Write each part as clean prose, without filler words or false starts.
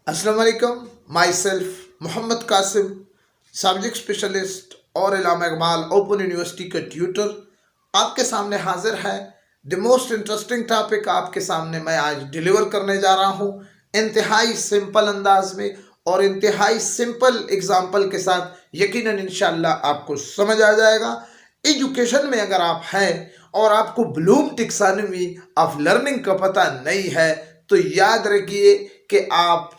अस्सलाम वालेकुम। Myself Mohammad Qasim, subject specialist और इलामा इकबाल ओपन यूनिवर्सिटी का ट्यूटर आपके सामने हाजिर है। द मोस्ट इंटरेस्टिंग टॉपिक आपके सामने मैं आज डिलीवर करने जा रहा हूँ, इंतहाई सिंपल अंदाज में और इंतहाई सिंपल एग्जाम्पल के साथ। यकीनन इंशाल्लाह आपको समझ आ जाएगा। एजुकेशन में अगर आप हैं और आपको ब्लूम टेक्सोनोमी ऑफ लर्निंग का पता नहीं है तो याद रखिए कि आप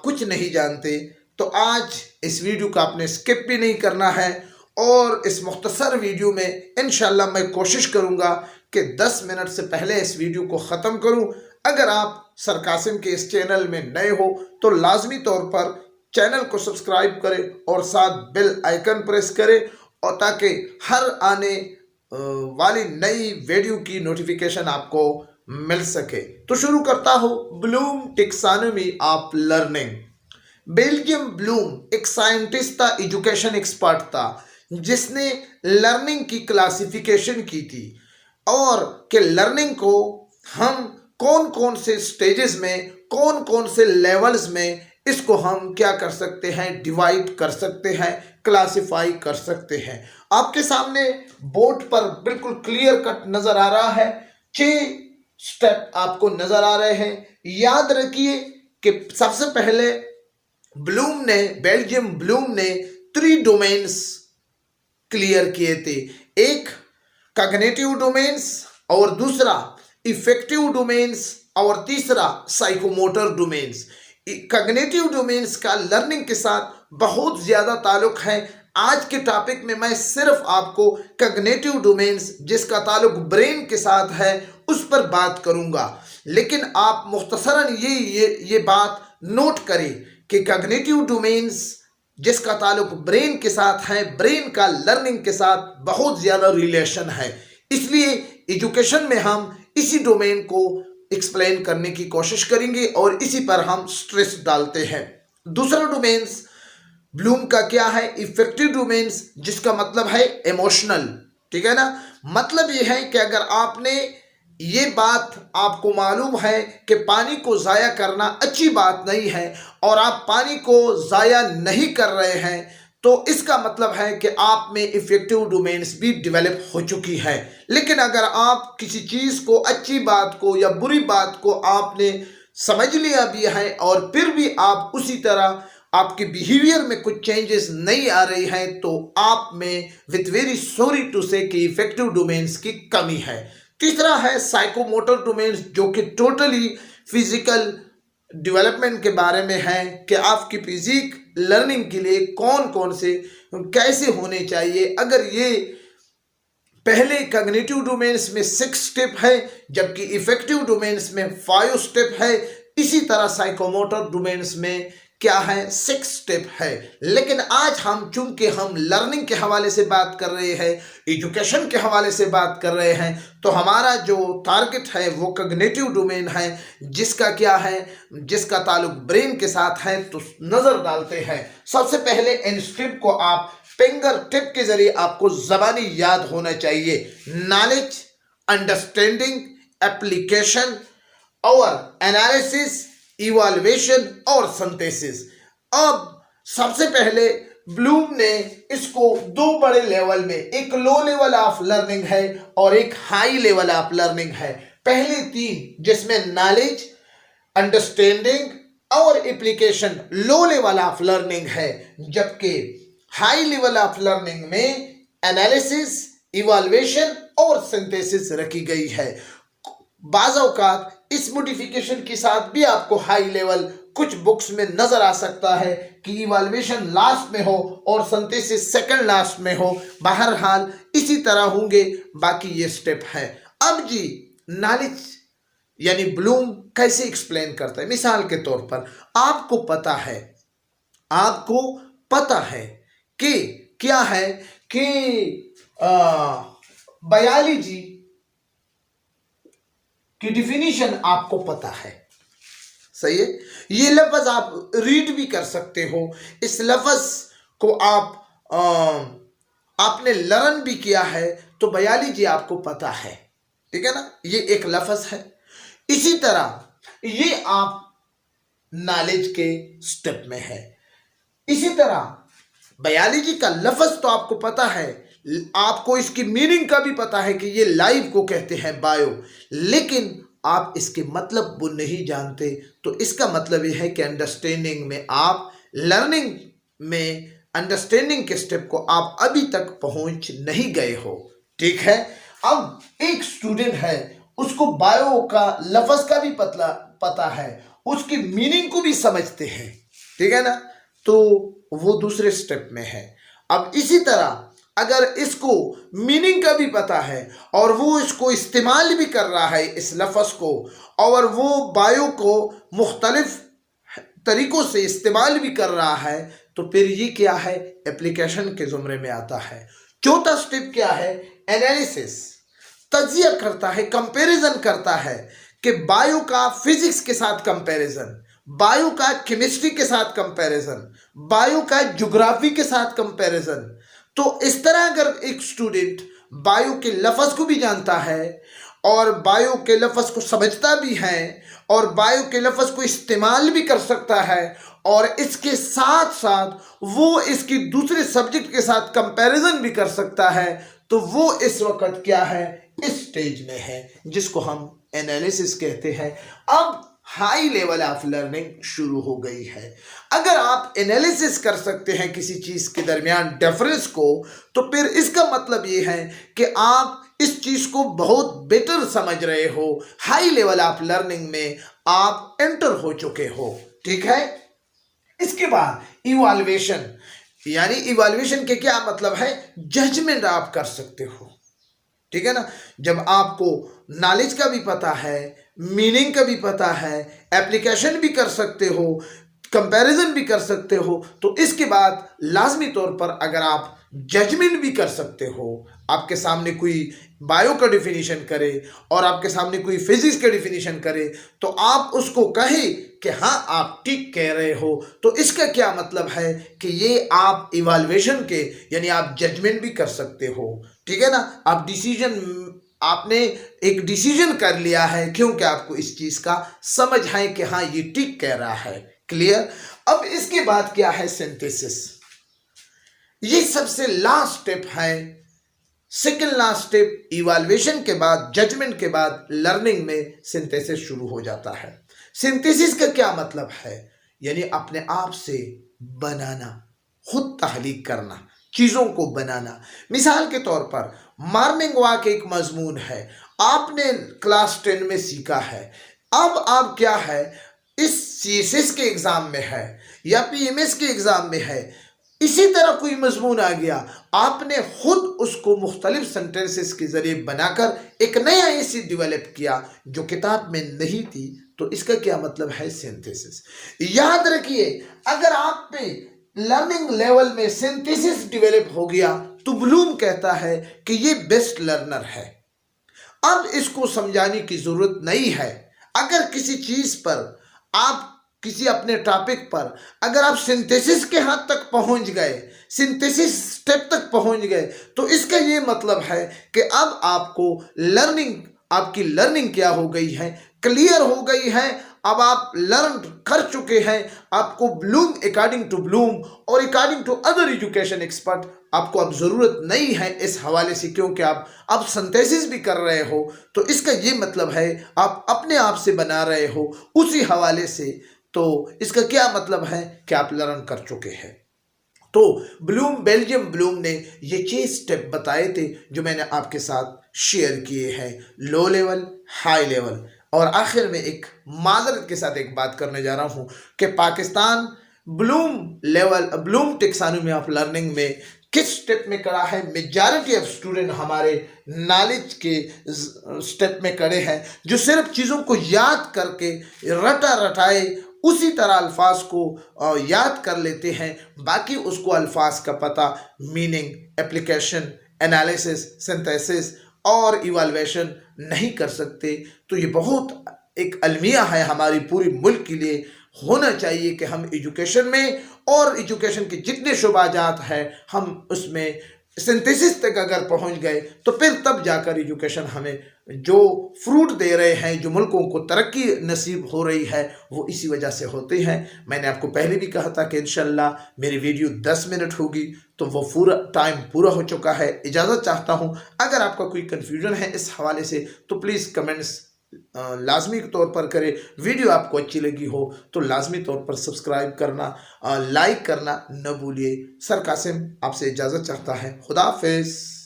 कुछ नहीं जानते। तो आज इस वीडियो को आपने स्किप भी नहीं करना है और इस मुख्तसर वीडियो में इंशाल्लाह मैं कोशिश करूंगा कि 10 मिनट से पहले इस वीडियो को ख़त्म करूं। अगर आप सर कासिम के इस चैनल में नए हो तो लाजमी तौर पर चैनल को सब्सक्राइब करें और साथ बेल आइकन प्रेस करें और ताकि हर आने वाली नई वीडियो की नोटिफिकेशन आपको मिल सके। तो शुरू करता हूँ Bloom taxonomy of learning. Belgium Bloom एक साइंटिस्ट था, एजुकेशन एक्सपर्ट था, जिसने लर्निंग की क्लासिफिकेशन की थी और कि लर्निंग को हम कौन कौन से स्टेजेस में, कौन कौन से लेवल्स में इसको हम क्या कर सकते हैं, डिवाइड कर सकते हैं, क्लासिफाई कर सकते हैं। आपके सामने बोर्ड पर बिल्कुल क्लियर कट नजर आ रहा है, 6 स्टेप आपको नजर आ रहे हैं। याद रखिए कि सबसे पहले बेल्जियम ब्लूम ने 3 डोमेन्स क्लियर किए थे, एक कॉग्निटिव डोमेन्स और दूसरा इफेक्टिव डोमेन्स और तीसरा साइकोमोटर डोमेन्स। कॉग्निटिव डोमेन्स का लर्निंग के साथ बहुत ज्यादा ताल्लुक है। आज के टॉपिक में मैं सिर्फ आपको कॉग्निटिव डोमेन्स जिसका ताल्लुक ब्रेन के साथ है उस पर बात करूंगा, लेकिन आप मुख्तसरन ये बात नोट करें कि कॉग्निटिव डोमेन्स जिसका ताल्लुक ब्रेन के साथ है, ब्रेन का लर्निंग के साथ बहुत ज्यादा रिलेशन है। इसलिए एजुकेशन में हम इसी डोमेन को एक्सप्लेन करने की कोशिश करेंगे और इसी पर हम स्ट्रेस डालते हैं। दूसरा डोमेन्स ब्लूम का क्या है, इफेक्टिव डोमेन्स, जिसका मतलब है इमोशनल। ठीक है ना, मतलब ये है कि अगर आपने ये बात आपको मालूम है कि पानी को ज़ाया करना अच्छी बात नहीं है और आप पानी को ज़ाया नहीं कर रहे हैं तो इसका मतलब है कि आप में इफेक्टिव डोमेन्स भी डेवलप हो चुकी है। लेकिन अगर आप किसी चीज़ को, अच्छी बात को या बुरी बात को आपने समझ लिया भी है और फिर भी आप उसी तरह आपके बिहेवियर में कुछ चेंजेस नहीं आ रही हैं तो आप में विथ वेरी सॉरी टू से कि इफेक्टिव डोमेन्स की कमी है। तीसरा है साइकोमोटर डोमेन्स, जो कि टोटली फिजिकल डेवलपमेंट के बारे में है कि आपकी फिजिक लर्निंग के लिए कौन कौन से कैसे होने चाहिए। अगर ये पहले कॉग्निटिव डोमेन्स में 6 स्टेप है जबकि इफेक्टिव डोमेन्स में 5 स्टेप है, इसी तरह साइकोमोटर डोमेन्स में क्या है, 6 स्टेप है। लेकिन आज हम चूंकि हम लर्निंग के हवाले से बात कर रहे हैं, एजुकेशन के हवाले से बात कर रहे हैं, तो हमारा जो टारगेट है वो कॉग्निटिव डोमेन है, जिसका क्या है, जिसका ताल्लुक ब्रेन के साथ है। तो नजर डालते हैं सबसे पहले इन स्टेप को आप फिंगर टिप के जरिए आपको जबानी याद होना चाहिए। नॉलेज, अंडरस्टैंडिंग, एप्लीकेशन और एनालिसिस, इवैल्यूएशन और सिंथेसिस। अब सबसे पहले ब्लूम ने इसको 2 बड़े लेवल में, एक लो लेवल ऑफ लर्निंग है और एक हाई लेवल ऑफ लर्निंग है। पहले 3 जिसमें नॉलेज, अंडरस्टैंडिंग और application low level of learning है, जबकि हाई लेवल ऑफ लर्निंग में एनालिसिस, इवैल्यूएशन और सिंथेसिस रखी गई है। बाज़ औक़ात इस मॉडिफिकेशन के साथ भी आपको हाई लेवल कुछ बुक्स में नजर आ सकता है कि इवैल्यूएशन लास्ट में हो और सिंथेसिस सेकंड लास्ट में हो। बहरहाल इसी तरह होंगे बाकी ये स्टेप है। अब जी नॉलेज यानी ब्लूम कैसे एक्सप्लेन करता है। मिसाल के तौर पर आपको पता है कि क्या है कि बायोलॉजी की डिफिनीशन आपको पता है, सही है। ये लफ्ज आप रीड भी कर सकते हो, इस लफ्ज को आपने लर्न भी किया है तो बायोलॉजी आपको पता है, ठीक है ना, ये एक लफ्ज है। इसी तरह ये आप नॉलेज के स्टेप में है। इसी तरह बायोलॉजी का लफ्ज तो आपको पता है, आपको इसकी मीनिंग का भी पता है कि ये लाइफ को कहते हैं बायो, लेकिन आप इसके मतलब वो नहीं जानते। तो इसका मतलब ये है कि अंडरस्टैंडिंग में आप लर्निंग में अंडरस्टैंडिंग के स्टेप को आप अभी तक पहुंच नहीं गए हो। ठीक है, अब एक स्टूडेंट है, उसको बायो का लफ्ज का भी पता है, उसकी मीनिंग को भी समझते हैं, ठीक है ना, तो वो दूसरे स्टेप में है। अब इसी तरह अगर इसको मीनिंग का भी पता है और वो इसको इस्तेमाल भी कर रहा है इस लफ्ज़ को, और वो बायो को मुख्तलिफ तरीक़ों से इस्तेमाल भी कर रहा है, तो फिर ये क्या है, एप्लीकेशन के ज़ुमरे में आता है। चौथा स्टेप क्या है, एनालिसिस, तज्जिया करता है, कंपैरिजन करता है कि बायो का फिजिक्स के साथ कंपैरिजन, बायो का केमिस्ट्री के साथ कंपैरिजन, बायो का ज्योग्राफी के साथ कंपैरिजन। तो इस तरह अगर एक स्टूडेंट बायो के लफ्ज़ को भी जानता है और बायो के लफ्ज़ को समझता भी है और बायो के लफ्ज़ को इस्तेमाल भी कर सकता है और इसके साथ साथ वो इसकी दूसरे सब्जेक्ट के साथ कंपैरिजन भी कर सकता है, तो वो इस वक्त क्या है, इस स्टेज में है जिसको हम एनालिसिस कहते हैं। अब हाई लेवल ऑफ लर्निंग शुरू हो गई है। अगर आप एनालिसिस कर सकते हैं किसी चीज़ के दरमियान डिफरेंस को, तो फिर इसका मतलब ये है कि आप इस चीज़ को बहुत बेटर समझ रहे हो, हाई लेवल ऑफ लर्निंग में आप एंटर हो चुके हो। ठीक है, इसके बाद इवैल्यूएशन, यानी इवैल्यूएशन के क्या मतलब है, जजमेंट आप कर सकते हो। ठीक है ना, जब आपको नॉलेज का भी पता है, मीनिंग का भी पता है, एप्लीकेशन भी कर सकते हो, कंपैरिजन भी कर सकते हो, तो इसके बाद लाजमी तौर पर अगर आप जजमेंट भी कर सकते हो, आपके सामने कोई बायो का डिफिनीशन करे और आपके सामने कोई फिजिक्स का डिफिनीशन करे, तो आप उसको कहे कि हाँ आप ठीक कह रहे हो, तो इसका क्या मतलब है कि ये आप इवैल्यूएशन के यानी आप जजमेंट भी कर सकते हो। ठीक है ना, आप आपने एक डिसीजन कर लिया है क्योंकि आपको इस चीज़ का समझ है कि हाँ ये ठीक कह रहा है। क्लियर। अब इसके बाद क्या है, सिंथेसिस। ये सबसे लास्ट स्टेप है, सेकेंड लास्ट स्टेप। इवैल्यूएशन के बाद, जजमेंट के बाद लर्निंग में सिंथेसिस शुरू हो जाता है। सिंथेसिस का क्या मतलब है, यानी अपने आप से बनाना, खुद तहलीक करना, चीज़ों को बनाना। मिसाल के तौर पर मॉर्निंग वॉक एक मजमून है, आपने क्लास 10 में सीखा है। अब आप क्या है, इस सीएसएस के एग्ज़ाम में है या पीएमएस के एग्ज़ाम में है, इसी तरह कोई मजमून आ गया, आपने खुद उसको मुख्तलिफ सेंटेंसेस के ज़रिए बनाकर एक नया ऐसी डेवलप किया जो किताब में नहीं थी, तो इसका क्या मतलब है, सिंथेसिस। याद रखिए, अगर आप पे लर्निंग लेवल में सिंथेसिस डेवलप हो गया तो ब्लूम कहता है कि ये बेस्ट लर्नर है। अब इसको समझाने की ज़रूरत नहीं है। अगर किसी चीज़ पर आप किसी अपने टॉपिक पर अगर आप सिंथेसिस के हद तक पहुंच गए, सिंथेसिस स्टेप तक पहुंच गए, तो इसका ये मतलब है कि अब आपको आपकी लर्निंग क्या हो गई है, क्लियर हो गई है। अब आप लर्न कर चुके हैं। आपको ब्लूम, अकॉर्डिंग टू ब्लूम और according to other education expert, आपको अब ज़रूरत नहीं है इस हवाले से, क्योंकि आप अब सिंथेसिस भी कर रहे हो। तो इसका ये मतलब है आप अपने आप से बना रहे हो उसी हवाले से। तो इसका क्या मतलब है कि आप लर्न कर चुके हैं। तो बेल्जियम ब्लूम ने ये 6 स्टेप बताए थे जो मैंने आपके साथ शेयर किए हैं, लो लेवल, हाई लेवल। और आखिर में एक माजरत के साथ एक बात करने जा रहा हूँ कि Pakistan Bloom taxonomy of learning में किस स्टेप में खड़ा है। मेजॉरिटी ऑफ स्टूडेंट हमारे नॉलेज के स्टेप में खड़े हैं, जो सिर्फ चीज़ों को याद करके रटाए उसी तरह अल्फाज को याद कर लेते हैं, बाकी उसको अल्फाज का पता, मीनिंग, एप्लीकेशन, एनालिसिस, सिंथेसिस और इवैल्यूएशन नहीं कर सकते। तो ये बहुत एक अलमिया है हमारी पूरी मुल्क के लिए। होना चाहिए कि हम एजुकेशन में और एजुकेशन के जितने शुबाजात हैं हम उसमें सिंथेसिस तक अगर पहुंच गए तो फिर तब जाकर एजुकेशन हमें जो फ्रूट दे रहे हैं, जो मुल्कों को तरक्की नसीब हो रही है, वो इसी वजह से होते हैं। मैंने आपको पहले भी कहा था कि इंशाल्लाह मेरी वीडियो 10 मिनट होगी, तो वो पूरा टाइम पूरा हो चुका है। इजाज़त चाहता हूँ। अगर आपका कोई कन्फ्यूजन है इस हवाले से तो प्लीज़ कमेंट्स लाजमी तौर पर करें। वीडियो आपको अच्छी लगी हो तो लाजमी तौर पर सब्सक्राइब करना, लाइक करना न भूलिए। सर कासिम आपसे इजाज़त चाहता है। खुदा हाफिज़।